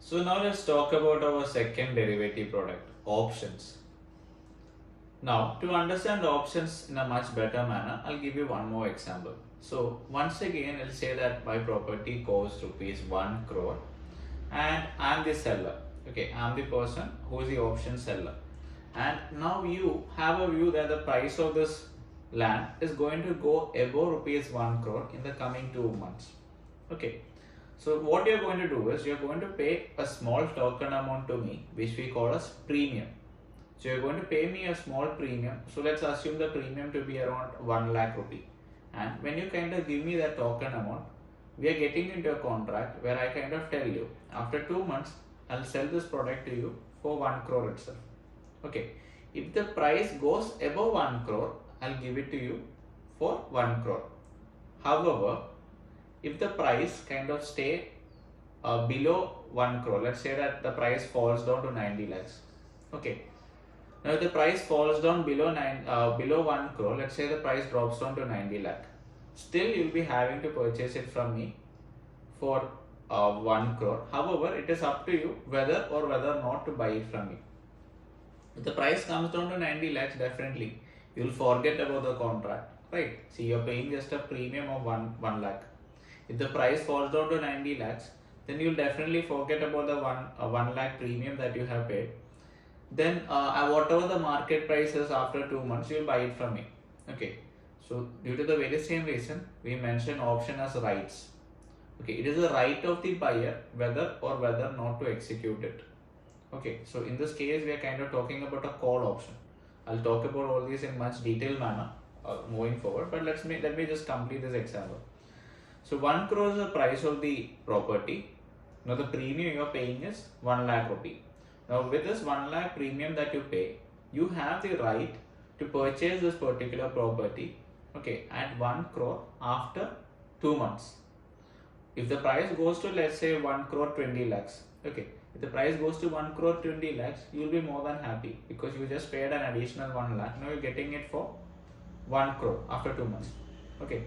So now let's talk about our second derivative product, options. Now to understand options in a much better manner, I'll give you one more example. So once again, I'll say that my property costs rupees 1 crore and I'm the seller. Okay, I'm the person who is the option seller. And now you have a view that the price of this land is going to go above rupees 1 crore in the coming 2 months. Okay, so what you're going to do is you're going to pay a small token amount to me, which we call as premium. So you're going to pay me a small premium. So let's assume the premium to be around 1 lakh rupee. And when you kind of give me that token amount, we are getting into a contract where I kind of tell you after 2 months I'll sell this product to you for 1 crore itself. Okay, if the price goes above 1 crore, I'll give it to you for 1 crore. However, if the price kind of stay below 1 crore, let's say that the price falls down to 90 lakhs. Okay, now if the price falls down below 1 crore, let's say the price drops down to 90 lakh, still you'll be having to purchase it from me for 1 crore. However, it is up to you whether or whether not to buy it from me. If the price comes down to 90 lakhs, definitely you'll forget about the contract, right? See, you're paying just a premium of 1 lakh. If the price falls down to 90 lakhs, then you'll definitely forget about the 1 lakh premium that you have paid. Then whatever the market price is after 2 months, you'll buy it from me. Okay. So due to the very same reason, we mention option as rights. Okay, it is a right of the buyer whether or whether not to execute it. Okay, so in this case, we are kind of talking about a call option. I'll talk about all these in much detailed manner moving forward, but let me just complete this example. So 1 crore is the price of the property. Now the premium you are paying is 1 lakh rupee. Now with this 1 lakh premium that you pay, you have the right to purchase this particular property, okay, at 1 crore after 2 months. If the price goes to, let's say, 1 crore 20 lakhs, okay, if the price goes to 1 crore 20 lakhs, you'll be more than happy because you just paid an additional 1 lakh. Now you're getting it for 1 crore after 2 months. Okay.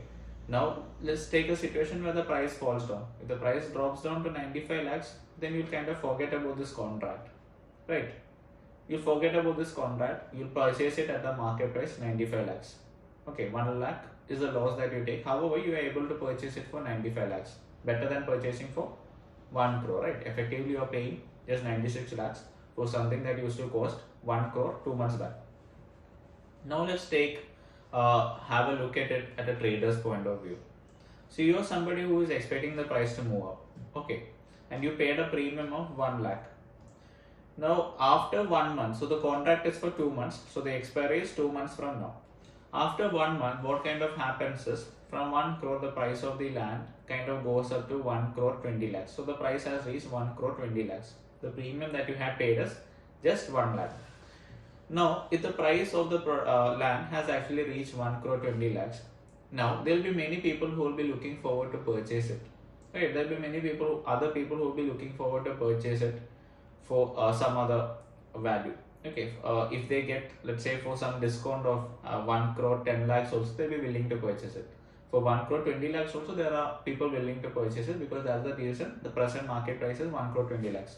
Now let's take a situation where the price falls down. If the price drops down to 95 lakhs, then you'll kind of forget about this contract, right? You'll forget about this contract. You'll purchase it at the market price 95 lakhs. Okay, 1 lakh is the loss that you take. However, you are able to purchase it for 95 lakhs. Better than purchasing for 1 crore, right? Effectively, you are paying just 96 lakhs for something that used to cost 1 crore 2 months back. Now let's have a look at it at a trader's point of view. So you're somebody who is expecting the price to move up, okay, and you paid a premium of 1 lakh. Now after 1 month, so the contract is for 2 months, so the expiry is 2 months from now. After 1 month, what kind of happens is from 1 crore the price of the land kind of goes up to 1 crore 20 lakhs. So the price has reached 1 crore 20 lakhs. The premium that you have paid is just 1 lakh. Now, if the price of the land has actually reached 1 crore 20 lakhs, now there will be many people who will be looking forward to purchase it. Right? There will be many people, other people who will be looking forward to purchase it for some other value. Okay, if they get, let's say, for some discount of 1 crore 10 lakhs also, they'll be willing to purchase it. For 1 crore 20 lakhs also, there are people willing to purchase it because that's the reason the present market price is 1 crore 20 lakhs.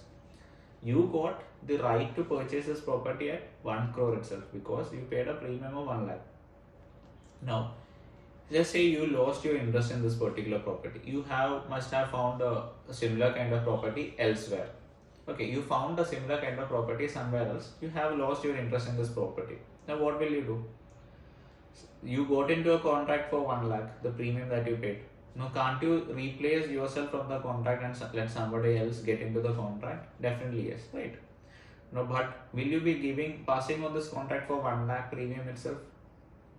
You got the right to purchase this property at 1 crore itself because you paid a premium of 1 lakh. Now, let's say you lost your interest in this particular property. You must have found a similar kind of property elsewhere. Okay, you found a similar kind of property somewhere else. You have lost your interest in this property. Now, what will you do? You got into a contract for 1 lakh, the premium that you paid. Now, can't you replace yourself from the contract and let somebody else get into the contract? Definitely yes, right? No, but will you be passing on this contract for 1 lakh premium itself?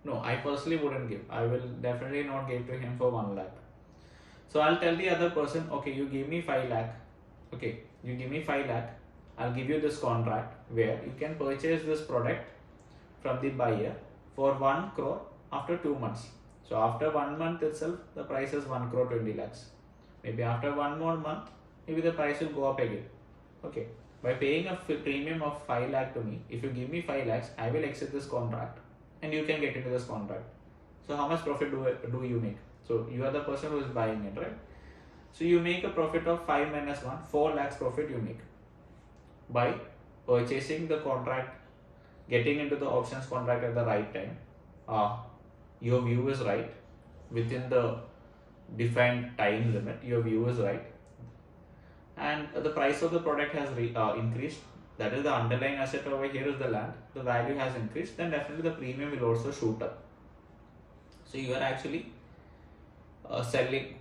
No, I personally wouldn't give. I will definitely not give to him for 1 lakh. So I'll tell the other person, okay, you give me 5 lakh. Okay, you give me 5 lakh. I'll give you this contract where you can purchase this product from the buyer for 1 crore after 2 months. So after 1 month itself, the price is 1 crore 20 lakhs. Maybe after 1 more month, maybe the price will go up again. Okay. By paying a premium of 5 lakh to me, if you give me 5 lakhs, I will exit this contract and you can get into this contract. So how much profit do you make? So you are the person who is buying it, right? So you make a profit of 5 minus 1, 4 lakhs profit you make by purchasing the contract, getting into the options contract at the right time. Your view is right within the defined time limit. Your view is right, and the price of the product has increased. That is the underlying asset over here is the land. The value has increased. Then definitely the premium will also shoot up. So you are actually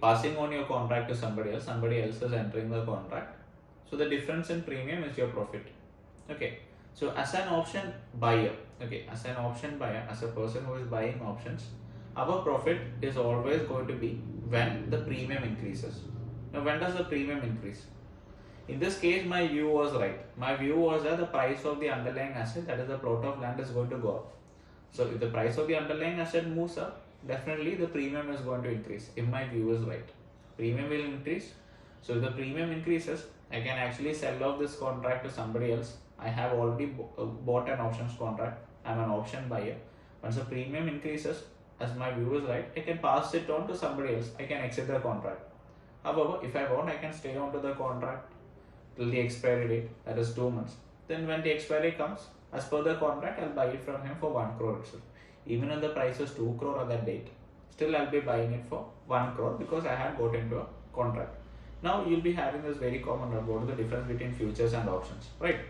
passing on your contract to somebody else. Somebody else is entering the contract. So the difference in premium is your profit. Okay. So as an option buyer, as a person who is buying options, our profit is always going to be when the premium increases. Now, when does the premium increase? In this case, my view was right. My view was that the price of the underlying asset, that is the plot of land, is going to go up. So if the price of the underlying asset moves up, definitely the premium is going to increase. If my view is right, premium will increase. So if the premium increases, I can actually sell off this contract to somebody else. I have already bought an options contract. I'm an option buyer. Once the premium increases, as my view is right, I can pass it on to somebody else. I can exit the contract. However, if I want, I can stay on to the contract till the expiry date, that is 2 months. Then when the expiry comes, as per the contract, I'll buy it from him for 1 crore itself. Even if the price is 2 crore on that date, still I'll be buying it for 1 crore because I had got into a contract. Now you'll be having this very common about the difference between futures and options, right?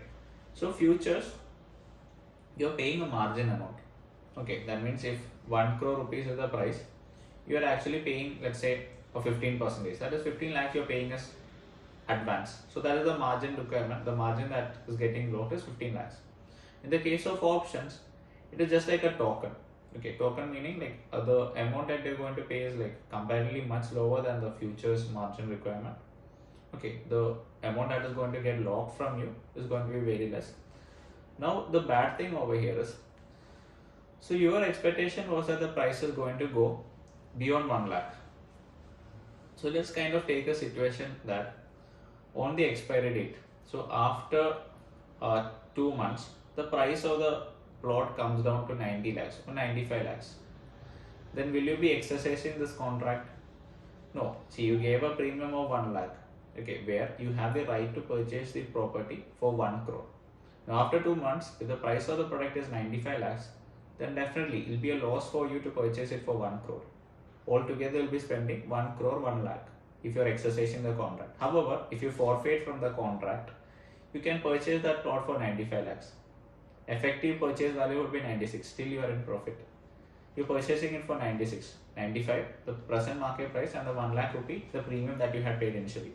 So futures, you're paying a margin amount. Okay, that means if 1 crore rupees is the price, you are actually paying, let's say, a 15%. That is 15 lakhs you're paying as advance. So that is the margin requirement. The margin that is getting locked is 15 lakhs. In the case of options, it is just like a token. Okay, token meaning like the amount that they're going to pay is like comparatively much lower than the futures margin requirement. Okay, the amount that is going to get locked from you is going to be very less. Now the bad thing over here is, so your expectation was that the price is going to go beyond 1 lakh. So let's kind of take a situation that on the expiry date, so after 2 months, the price of the plot comes down to 90 lakhs or 95 lakhs. Then will you be exercising this contract? No. See, you gave a premium of 1 lakh, okay, where you have the right to purchase the property for 1 crore. Now after 2 months, if the price of the product is 95 lakhs, then definitely it will be a loss for you to purchase it for 1 crore. Altogether, you'll be spending 1 crore 1 lakh if you're exercising the contract. However, if you forfeit from the contract, you can purchase that plot for 95 lakhs. Effective purchase value would be 96. Still you are in profit. You're purchasing it for 96. 95, the present market price, and the 1 lakh rupee, the premium that you had paid initially.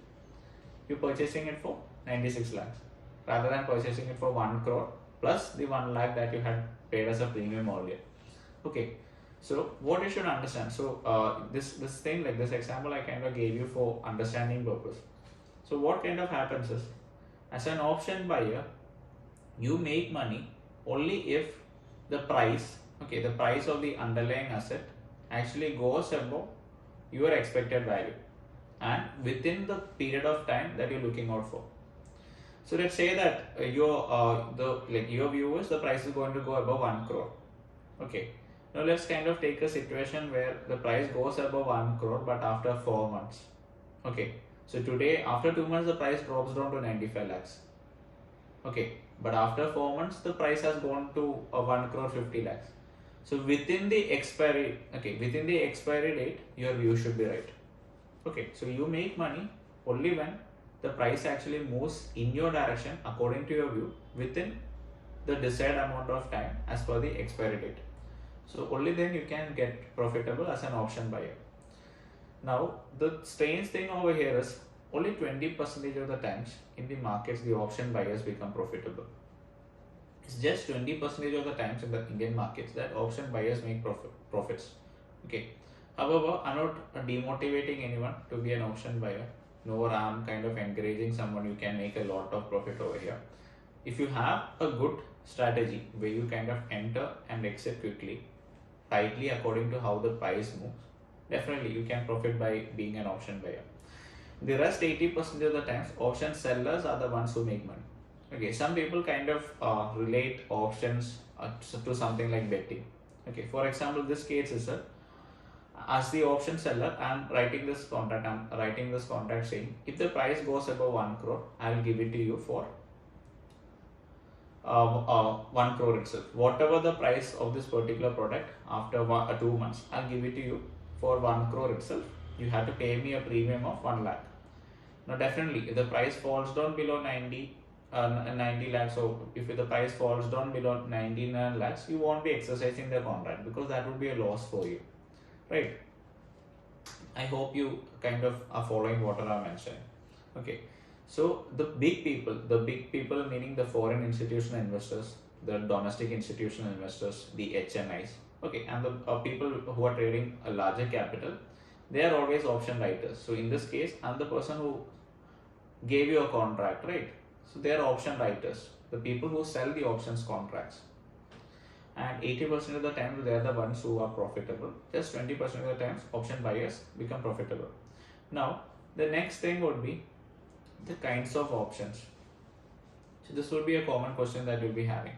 You're purchasing it for 96 lakhs rather than purchasing it for 1 crore plus the 1 lakh that you had paid as a premium earlier. Okay. So what you should understand, so this thing, like this example I kind of gave you for understanding purpose. So what kind of happens is, as an option buyer, you make money only if the price, the price of the underlying asset actually goes above your expected value and within the period of time that you're looking out for. So let's say that your view is the price is going to go above 1 crore. Okay. Now let's kind of take a situation where the price goes above 1 crore but after 4 months. Okay. So today after 2 months the price drops down to 95 lakhs. Okay. But after 4 months the price has gone to 1 crore 50 lakhs. So within the expiry, date, your view should be right. Okay. So you make money only when the price actually moves in your direction according to your view within the desired amount of time as per the expiry date. So only then you can get profitable as an option buyer. Now the strange thing over here is only 20% of the times in the markets the option buyers become profitable. It's just 20% of the times in the Indian markets that option buyers make profits. Okay. However, I'm not demotivating anyone to be an option buyer, nor I'm kind of encouraging someone you can make a lot of profit over here. If you have a good strategy where you kind of enter and exit quickly, tightly according to how the price moves, definitely you can profit by being an option buyer. The rest 80% of the times, option sellers are the ones who make money. Okay, some people kind of relate options to something like betting. Okay, for example, this case is As the option seller, I'm writing this contract saying if the price goes above 1 crore, I'll give it to you for 1 crore itself. Whatever the price of this particular product after 2 months, I'll give it to you for 1 crore itself. You have to pay me a premium of 1 lakh. Now definitely if the price falls down below 90 lakhs, or if the price falls down below 99 lakhs, you won't be exercising the contract because that would be a loss for you, right? I hope you kind of are following what I mentioned. Okay, so the big people meaning the foreign institutional investors, the domestic institutional investors, the HNIs, okay, and the people who are trading a larger capital, they are always option writers. So in this case, I'm the person who gave you a contract, right? So they are option writers, the people who sell the options contracts. And 80% of the times they are the ones who are profitable. Just 20% of the times option buyers become profitable. Now, the next thing would be the kinds of options. So this would be a common question that you'll be having.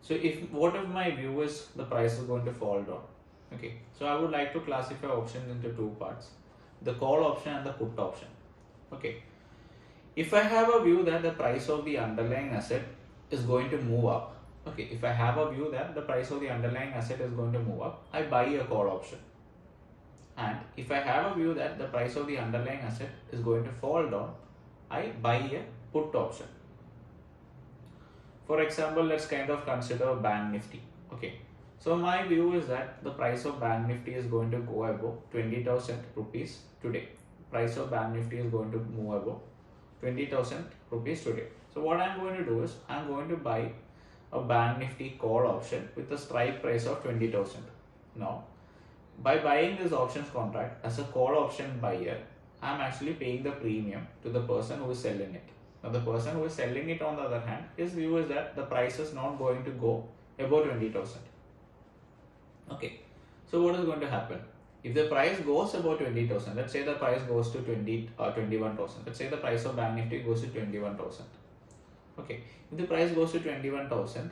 So what if my view is the price is going to fall down? Okay, so I would like to classify options into two parts, the call option and the put option. Okay, if I have a view that the price of the underlying asset is going to move up, okay, if I have a view that the price of the underlying asset is going to move up, I buy a call option. And if I have a view that the price of the underlying asset is going to fall down, I buy a put option. For example, let's kind of consider Bank Nifty. Okay, so my view is that the price of Bank Nifty is going to go above 20,000 rupees today. Price of Bank Nifty is going to move above 20,000 rupees today. So what I'm going to do is I'm going to buy a Bank Nifty call option with a strike price of 20,000. Now, by buying this options contract as a call option buyer, I'm actually paying the premium to the person who is selling it. Now, the person who is selling it, on the other hand, his view is that the price is not going to go above 20,000. Okay, so what is going to happen? If the price goes above 20,000, let's say the price goes to 21,000. Let's say the price of Bank Nifty goes to 21,000. Okay, if the price goes to 21,000,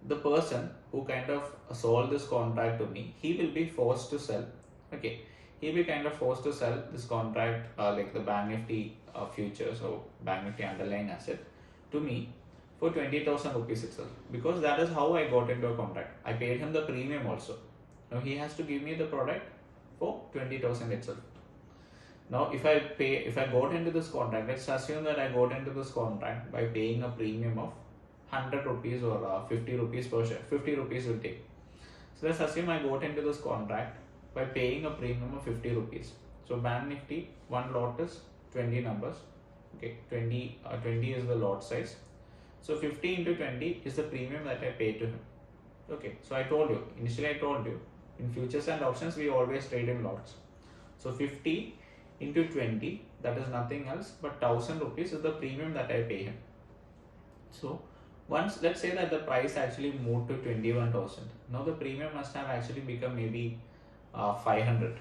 the person who kind of sold this contract to me, he will be forced to sell. Okay, he'll be kind of forced to sell this contract, like the Bank Nifty futures or Bank Nifty underlying asset, to me for 20,000 rupees itself, because that is how I got into a contract. I paid him the premium also. Now he has to give me the product for 20,000 itself. Now if I got into this contract, let's assume that I got into this contract by paying a premium of 100 rupees or 50 rupees per share. 50 rupees will take. So let's assume I got into this contract by paying a premium of 50 rupees. So Bank Nifty, one lot is 20 numbers. Okay, 20 is the lot size. So 50 into 20 is the premium that I pay to him. Okay, so initially I told you, in futures and options we always trade in lots. So 50 into 20, that is nothing else but 1,000 rupees is the premium that I pay him. So once, let's say that the price actually moved to 21,000. Now the premium must have actually become maybe 500.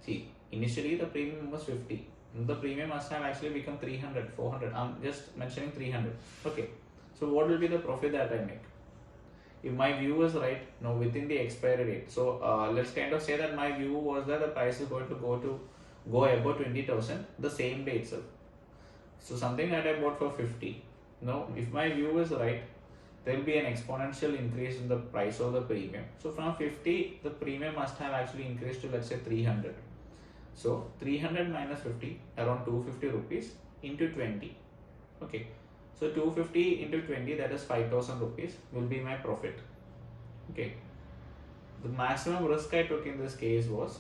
See, initially the premium was 50. The premium must have actually become 300, 400. I'm just mentioning 300. Okay. So what will be the profit that I make? If my view is right, now within the expiry date. So let's kind of say that my view was that the price is going to go above 20,000 the same day itself. So something that I bought for 50. Now, if my view is right, there will be an exponential increase in the price of the premium. So from 50, the premium must have actually increased to, let's say, 300. So 300 minus 50, around 250 rupees into 20. Okay. So 250 into 20, that is 5,000 rupees will be my profit. Okay. The maximum risk I took in this case was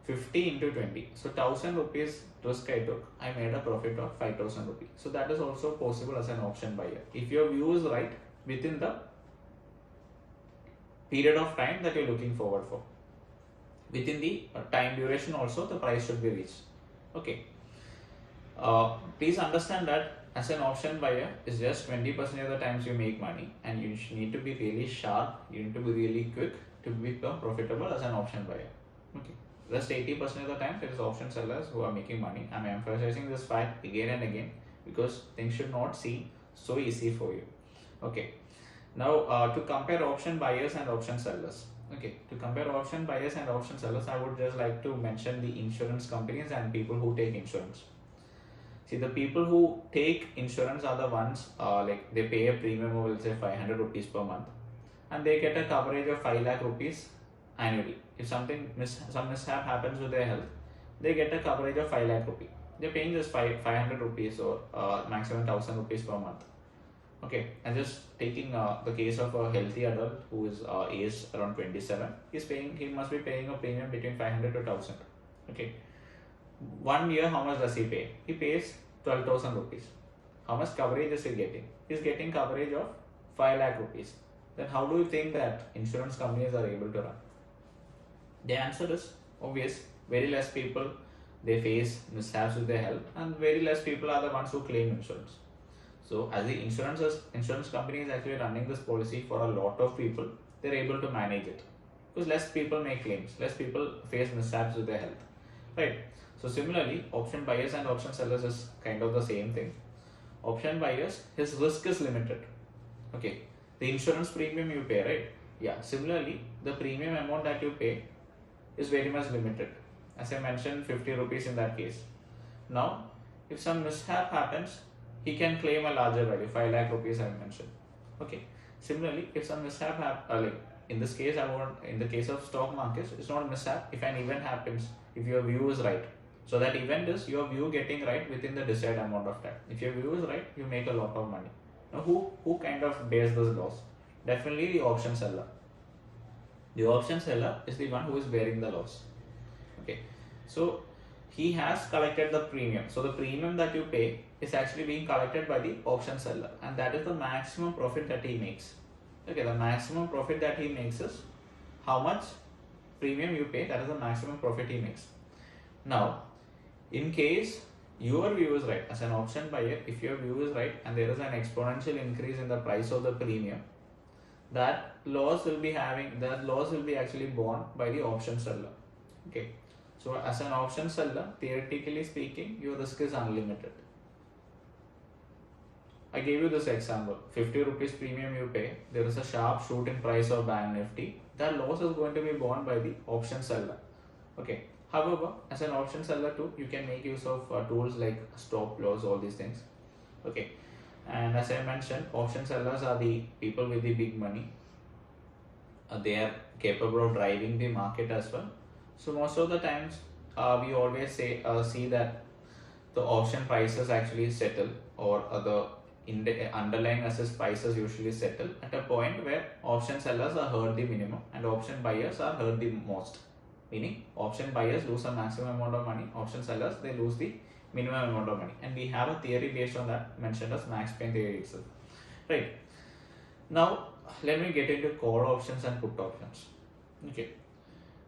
50 into 20. So 1,000 rupees risk I took, I made a profit of 5,000 rupees. So that is also possible as an option buyer. If your view is right within the period of time that you're looking forward for. Within the time duration also, the price should be reached. Okay. Please understand that as an option buyer, it's just 20% of the times you make money, and you need to be really sharp, you need to be really quick to become profitable as an option buyer. Okay. Rest 80% of the time, it is option sellers who are making money. I'm emphasizing this fact again and again because things should not seem so easy for you. Okay. Now to compare option buyers and option sellers. Okay, to compare option buyers and option sellers, I would just like to mention the insurance companies and people who take insurance. See, the people who take insurance are the ones like they pay a premium of, let's say, 500 rupees per month, and they get a coverage of 5 lakh rupees annually. If some mishap happens with their health, they get a coverage of 5 lakh rupees. They're paying just 500 rupees or maximum 1000 rupees per month. Okay, and just taking the case of a healthy adult who is aged around 27, he must be paying a premium between 500 to 1000. Okay, 1 year, how much does he pay? He pays 12,000 rupees. How much coverage is he getting? He's getting coverage of 5 lakh rupees. Then how do you think that insurance companies are able to run? The answer is obvious. Very less people, they face mishaps with their health, and very less people are the ones who claim insurance. So as the insurance company is actually running this policy for a lot of people, they're able to manage it because less people make claims, less people face mishaps with their health, right? So similarly, option buyers and option sellers is kind of the same thing. Option buyers, his risk is limited. Okay, the insurance premium you pay, right? Yeah. Similarly, the premium amount that you pay is very much limited. As I mentioned, 50 rupees in that case. Now, if some mishap happens, he can claim a larger value, 5 lakh rupees I mentioned. Okay. Similarly, if some mishap like in this case, in the case of stock markets, it's not a mishap. If an event happens, if your view is right, so that event is your view getting right within the desired amount of time. If your view is right, you make a lot of money. Now, who kind of bears this loss? Definitely the option seller. The option seller is the one who is bearing the loss. Okay, so he has collected the premium. So the premium that you pay is actually being collected by the option seller, and that is the maximum profit that he makes. Okay, the maximum profit that he makes is how much premium you pay, that is the maximum profit he makes. Now, in case your view is right as an option buyer, if your view is right and there is an exponential increase in the price of the premium, that loss will be actually borne by the option seller. Okay, so as an option seller, theoretically speaking, your risk is unlimited. I gave you this example, 50 rupees premium you pay, there is a sharp shoot in price of Bank Nifty, that loss is going to be borne by the option seller. Okay, however, as an option seller too, you can make use of tools like stop loss, all these things. Okay, and as I mentioned, option sellers are the people with the big money. They are capable of driving the market as well. So most of the times, we always see that the option prices actually settle, or the underlying assets prices usually settle at a point where option sellers are hurt the minimum and option buyers are hurt the most. Meaning, option buyers lose a maximum amount of money, option sellers, they lose the minimum amount of money. And we have a theory based on that, mentioned as Max Payne theory itself. Right. Now, let me get into call options and put options. Okay.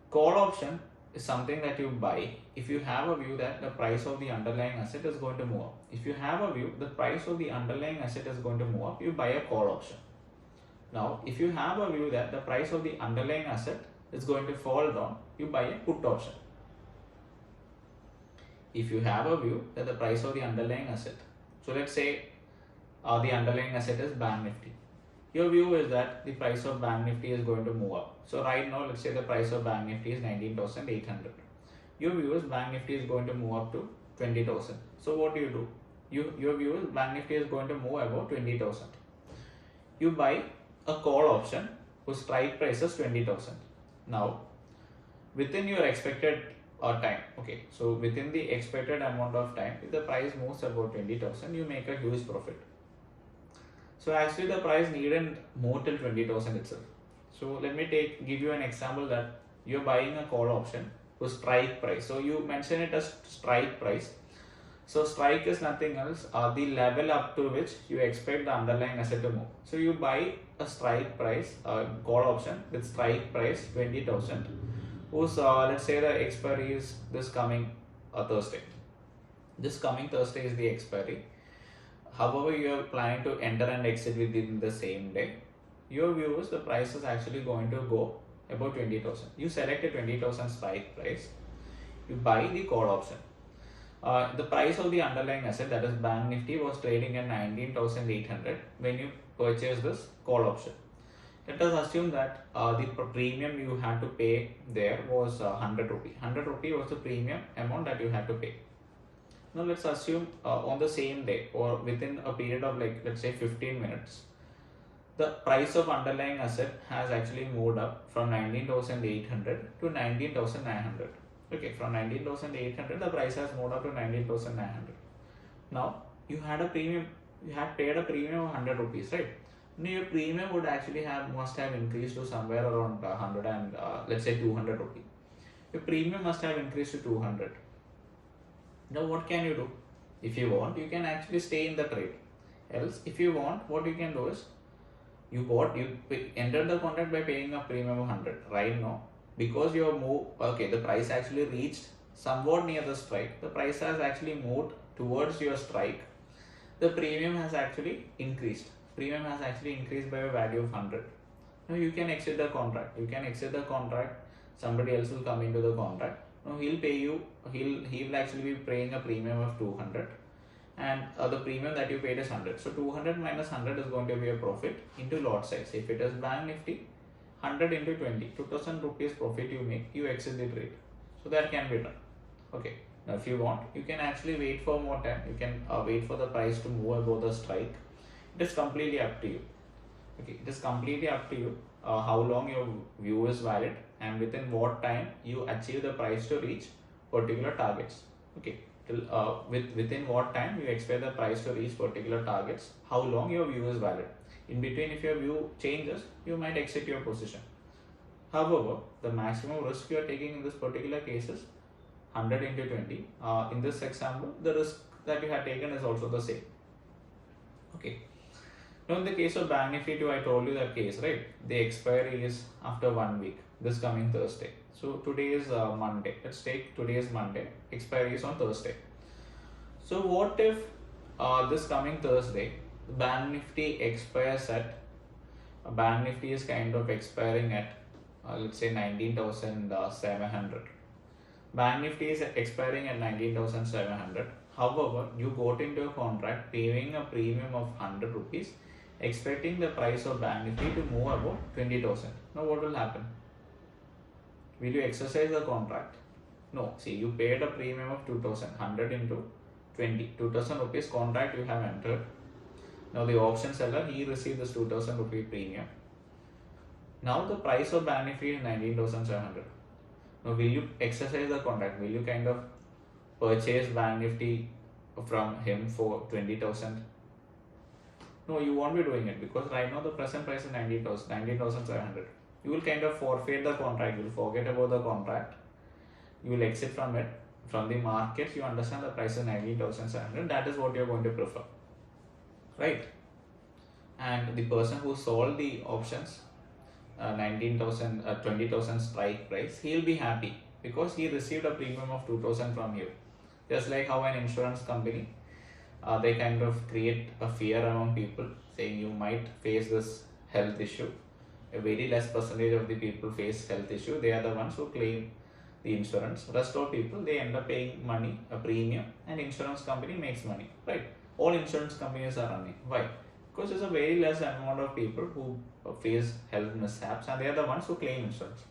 Call option is something that you buy if you have a view that the price of the underlying asset is going to move up. If you have a view the price of the underlying asset is going to move up, you buy a call option. Now, if you have a view that the price of the underlying asset is going to fall down, you buy a put option. If you have a view that the price of the underlying asset, so let's say the underlying asset is Bank Nifty. Your view is that the price of Bank Nifty is going to move up. So right now, let's say the price of Bank Nifty is 19,800. Your view is Bank Nifty is going to move up to 20,000. So what do? Your view is Bank Nifty is going to move about 20,000. You buy a call option whose strike price is 20,000. Now, within your expected time, okay, so within the expected amount of time, if the price moves about 20,000, you make a huge profit. So actually the price needn't move till 20,000 itself. So let me give you an example that you're buying a call option to strike price. So you mention it as strike price. So strike is nothing else, the level up to which you expect the underlying asset to move. So you buy a strike price, call option with strike price 20,000, whose let's say the expiry is this coming Thursday. This coming Thursday is the expiry. However, you are planning to enter and exit within the same day. Your view is the price is actually going to go about 20,000. You select a 20,000 strike price. You buy the call option. The price of the underlying asset, that is Bank Nifty, was trading at 19,800 when you purchase this call option. Let us assume that the premium you had to pay there was 100 rupee. 100 rupee was the premium amount that you had to pay. Now let's assume on the same day or within a period of like let's say 15 minutes, the price of underlying asset has actually moved up from 19,800 to 19,900. Okay, from 19,800 the price has moved up to 19,900. Now you had a premium, you had paid a premium of 100 rupees, right? Now your premium would actually must have increased to somewhere around 100 and let's say 200 rupees. Your premium must have increased to 200. Now what can you do? If you want, you can actually stay in the trade. Else, if you want, what you can do is you entered the contract by paying a premium of 100. Right now, because your the price actually reached somewhat near the strike. The price has actually moved towards your strike. The premium has actually increased. Premium has actually increased by a value of 100. Now you can exit the contract. You can exit the contract. Somebody else will come into the contract. Now he'll pay you. He will actually be paying a premium of 200, and the premium that you paid is 100. So 200 minus 100 is going to be a profit into lot size. If it is Bank Nifty, 100 into 20, 2000 rupees profit you make, you exit the trade. So that can be done. Okay. Now if you want, you can actually wait for more time. You can wait for the price to move above the strike. It is completely up to you. Okay, it is completely up to you how long your view is valid and within what time you achieve the price to reach particular targets. Okay, within what time you expect the price to reach particular targets, how long your view is valid. In between, if your view changes, you might exit your position. However, the maximum risk you are taking in this particular case is 100 into 20. In this example, the risk that you have taken is also the same. Okay. Now in the case of Bank Nifty 2, I told you that case, right? The expiry is after 1 week, this coming Thursday. So today is Monday. Let's take today is Monday. Expiry is on Thursday. So what if this coming Thursday, Bank Nifty expires at, Bank Nifty is kind of expiring at let's say 19,700. Bank Nifty is expiring at 19,700. However, you got into a contract paying a premium of 100 rupees, expecting the price of Bank Nifty to move above 20,000. Now what will happen? Will you exercise the contract? No. See, you paid a premium of 2,000, 100 into 20, 2,000 rupees contract you have entered. Now the auction seller, he received this 2,000 rupee premium. Now the price of Bank Nifty is 19,700. Now will you exercise the contract? Will you kind of purchase Bank Nifty from him for 20,000? No, you won't be doing it because right now the present price is 19,700. You will kind of forfeit the contract. You will forget about the contract. You will exit from it. From the market, you understand the price is 19,700. That is what you are going to prefer, right? And the person who sold the options, 20,000 strike price, he will be happy because he received a premium of 2,000 from you. Just like how an insurance company, they kind of create a fear among people saying you might face this health issue. A very less percentage of the people face health issue. They are the ones who claim the insurance. Rest of people, they end up paying money, a premium, and insurance company makes money, right? All insurance companies are running. Why? Because there's a very less amount of people who face health mishaps and they are the ones who claim insurance.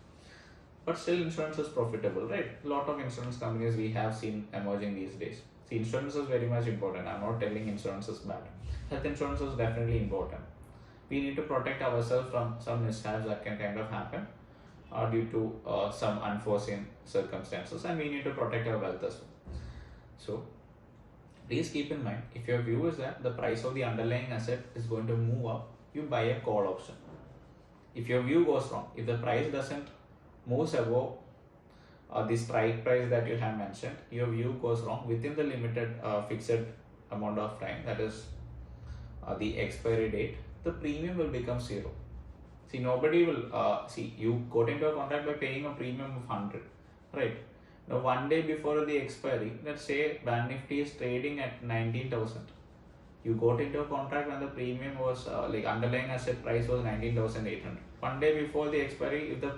But still insurance is profitable, right? A lot of insurance companies we have seen emerging these days. See, insurance is very much important. I'm not telling insurance is bad. Health insurance is definitely important. We need to protect ourselves from some mishaps that can kind of happen due to some unforeseen circumstances, and we need to protect our wealth as well. So please keep in mind, if your view is that the price of the underlying asset is going to move up, you buy a call option. If your view goes wrong, if the price doesn't move above the strike price that you have mentioned, your view goes wrong within the limited fixed amount of time, that is the expiry date, the premium will become zero. See, nobody will you got into a contract by paying a premium of 100, right? Now, one day before the expiry, let's say Bank Nifty is trading at 19,000. You got into a contract when the premium was like underlying asset price was 19,800. One day before the expiry, if the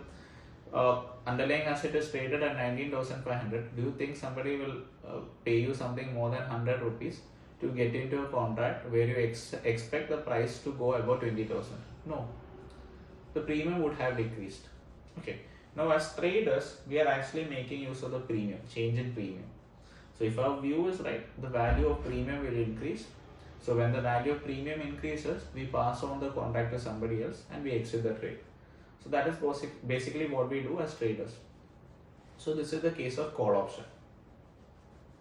underlying asset is traded at 19,500, do you think somebody will pay you something more than 100 rupees to get into a contract where you expect the price to go above 20,000? No. the premium would have decreased. Okay. Now as traders, we are actually making use of the premium, change in premium. So if our view is right, the value of premium will increase. So when the value of premium increases, we pass on the contract to somebody else and we exit the trade. So that is basically what we do as traders. So this is the case of call option.